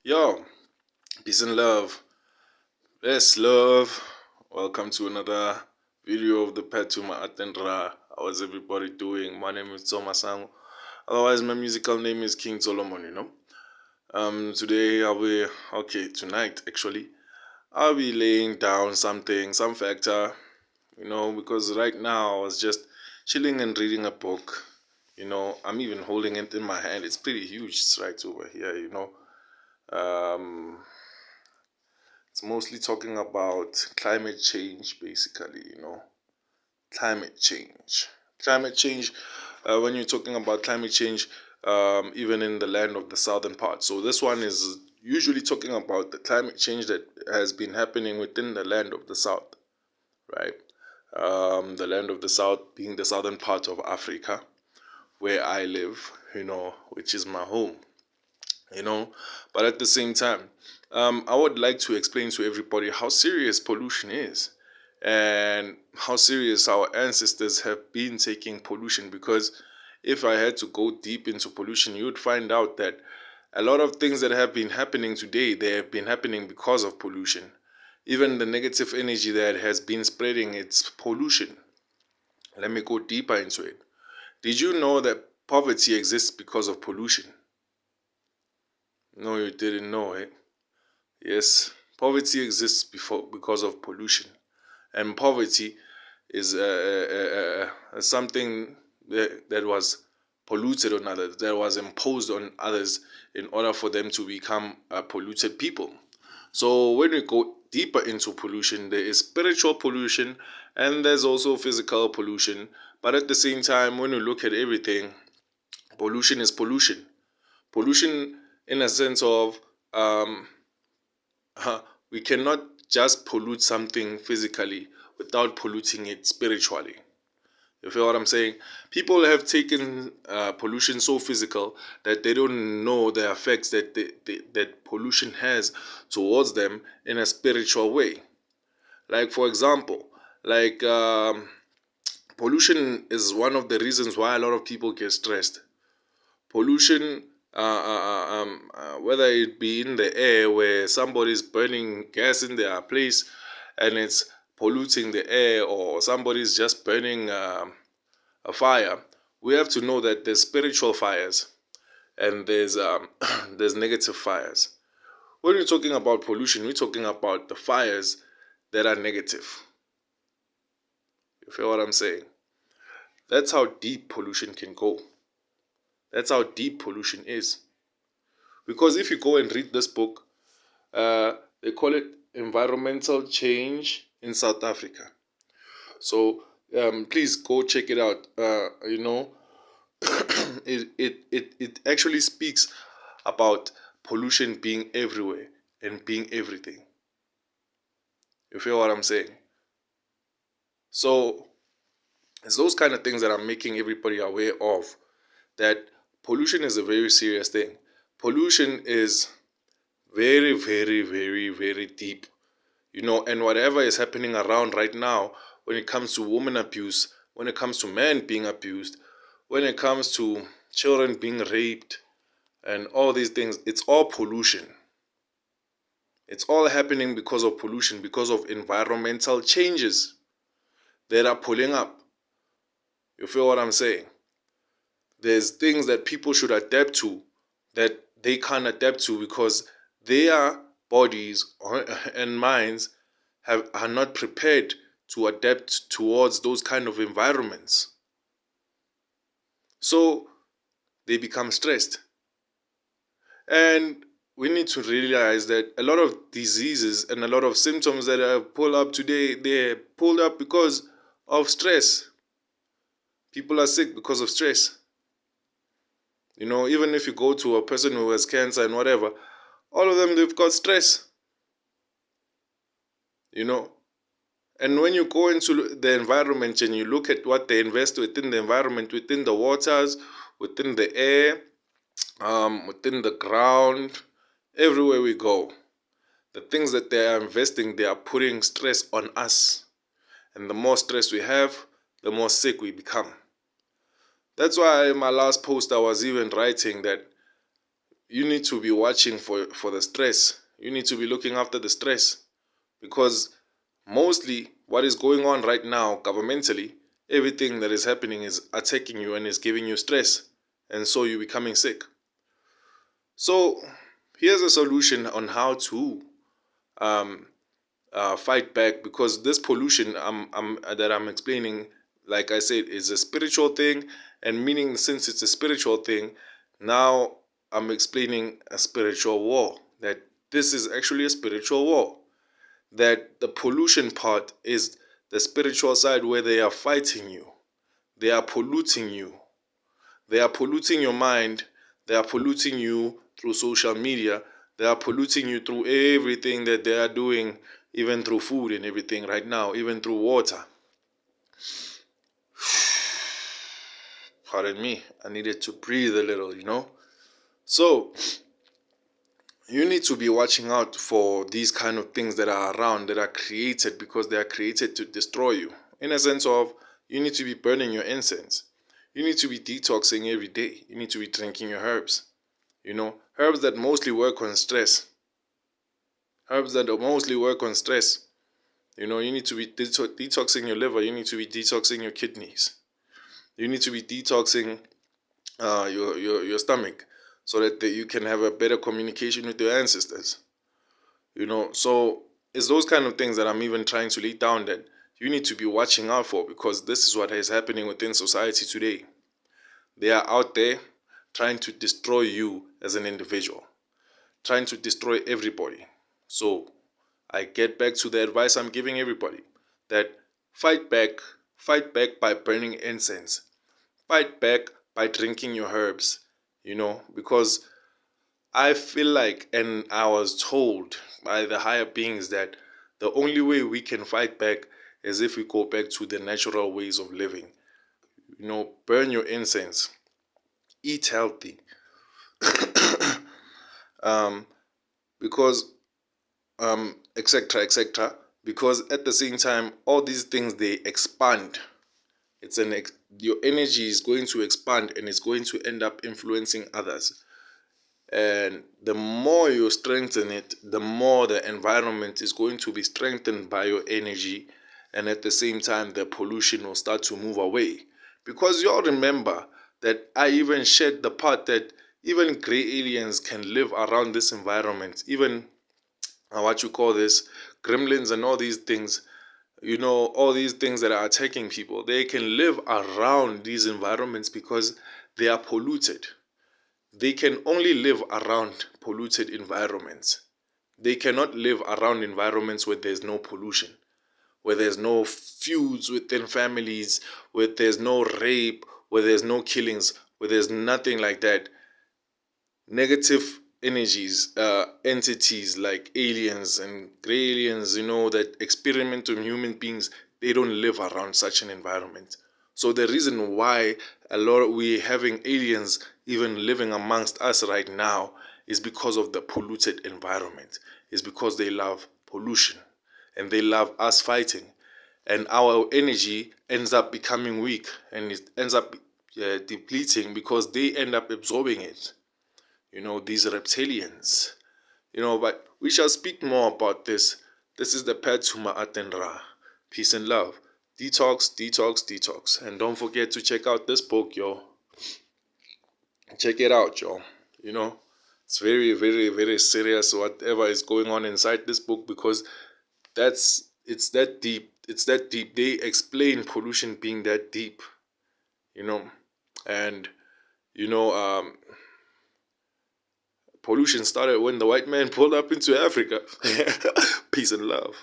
Yo, peace and love. Yes, love. Welcome to another video of the Petuma Atendra. How is everybody doing? My name is Tomasang. Otherwise, my musical name is King Solomon. Today tonight actually, I'll be laying down some factor, because right now I was just chilling and reading a book. I'm even holding it in my hand. It's pretty huge. It's right over here. Um, It's mostly talking about climate change, basically. Climate change. Climate change, when you're talking about climate change, even in the land of the southern part. So this one is usually talking about the climate change that has been happening within the land of the south, right? The land of the south being the southern part of Africa, where I live, which is my home you know but at the same time, I would like to explain to everybody how serious pollution is and how serious our ancestors have been taking pollution, because if I had to go deep into pollution, you would find out that a lot of things that have been happening today, they have been happening because of pollution. Even the negative energy that has been spreading, it's pollution. Let me go deeper into it. Did you know that poverty exists because of pollution? No, you didn't know it. Yes, poverty exists because of pollution, and poverty is something that was polluted on others, that was imposed on others in order for them to become polluted people. So when we go deeper into pollution, there is spiritual pollution and there's also physical pollution. But at the same time, when you look at everything, pollution is pollution. Pollution in a sense of um, we cannot just pollute something physically without polluting it spiritually. You feel what I'm saying? People have taken pollution so physical that they don't know the effects that pollution has towards them in a spiritual way. Like, for example, like pollution is one of the reasons why a lot of people get stressed. Pollution, whether it be in the air where somebody's burning gas in their place and it's polluting the air, or somebody's just burning a fire, we have to know that there's spiritual fires and there's there's negative fires. When we're talking about pollution, we're talking about the fires that are negative. You feel what I'm saying? That's how deep pollution can go. That's how deep pollution is. Because if you go and read this book, they call it Environmental Change in South Africa. So please go check it out. It actually speaks about pollution being everywhere and being everything. You feel what I'm saying? So it's those kind of things that I'm making everybody aware of, that pollution is a very serious thing. Pollution is very, very, very, very deep. And whatever is happening around right now, when it comes to woman abuse, when it comes to men being abused, when it comes to children being raped, and all these things, it's all pollution. It's all happening because of pollution, because of environmental changes that are pulling up. You feel what I'm saying? There's things that people should adapt to that they can't adapt to because their bodies and minds are not prepared to adapt towards those kind of environments. So they become stressed. And we need to realize that a lot of diseases and a lot of symptoms that are pulled up today, they're pulled up because of stress. People are sick because of stress. Even if you go to a person who has cancer and whatever, all of them, they've got stress. And when you go into the environment and you look at what they invest within the environment, within the waters, within the air, within the ground, everywhere we go, the things that they are investing, they are putting stress on us. And the more stress we have, the more sick we become. That's why in my last post I was even writing that you need to be watching for the stress. You need to be looking after the stress, because mostly what is going on right now governmentally, everything that is happening is attacking you and is giving you stress, and so you're becoming sick. So here's a solution on how to um, fight back, because this pollution that I'm explaining, like I said, is a spiritual thing. And meaning, since it's a spiritual thing, now I'm explaining a spiritual war, that this is actually a spiritual war, that the pollution part is the spiritual side, where they are fighting you, they are polluting you, they are polluting your mind, they are polluting you through social media, they are polluting you through everything that they are doing, even through food and everything right now, even through water. Pardon me, I needed to breathe a little. So you need to be watching out for these kind of things that are around, that are created, because they are created to destroy you. In a sense of, you need to be burning your incense. You need to be detoxing every day. You need to be drinking your herbs. Herbs that mostly work on stress. Herbs that mostly work on stress. You need to be detoxing your liver. You need to be detoxing your kidneys. You need to be detoxing your stomach, so that you can have a better communication with your ancestors. So it's those kind of things that I'm even trying to lay down, that you need to be watching out for, because this is what is happening within society today. They are out there trying to destroy you as an individual, trying to destroy everybody. So I get back to the advice I'm giving everybody, that fight back, fight back by burning incense, fight back by drinking your herbs, because I feel like, and I was told by the higher beings, that the only way we can fight back is if we go back to the natural ways of living. Burn your incense, eat healthy, um, because etc. etc. Because at the same time, all these things, they expand. Your energy is going to expand, and it's going to end up influencing others. And the more you strengthen it, the more the environment is going to be strengthened by your energy. And at the same time, the pollution will start to move away. Because you all remember that I even shared the part that even gray aliens can live around this environment. Even what you call this, gremlins and all these things, all these things that are attacking people, they can live around these environments because they are polluted. They can only live around polluted environments. They cannot live around environments where there's no pollution, where there's no feuds within families, where there's no rape, where there's no killings, where there's nothing like that. Negative energies, entities like aliens and gray aliens, that experiment on human beings, they don't live around such an environment. So the reason why we're having aliens even living amongst us right now is because of the polluted environment. Is because they love pollution, and they love us fighting, and our energy ends up becoming weak, and it ends up depleting, because they end up absorbing it. These reptilians. But we shall speak more about this. This is the Phetuma Atenra. Peace and love. Detox, detox, detox. And don't forget to check out this book, yo. Check it out, yo. It's very, very, very serious, whatever is going on inside this book, because it's that deep. It's that deep. They explain pollution being that deep. And pollution started when the white man pulled up into Africa. Peace and love.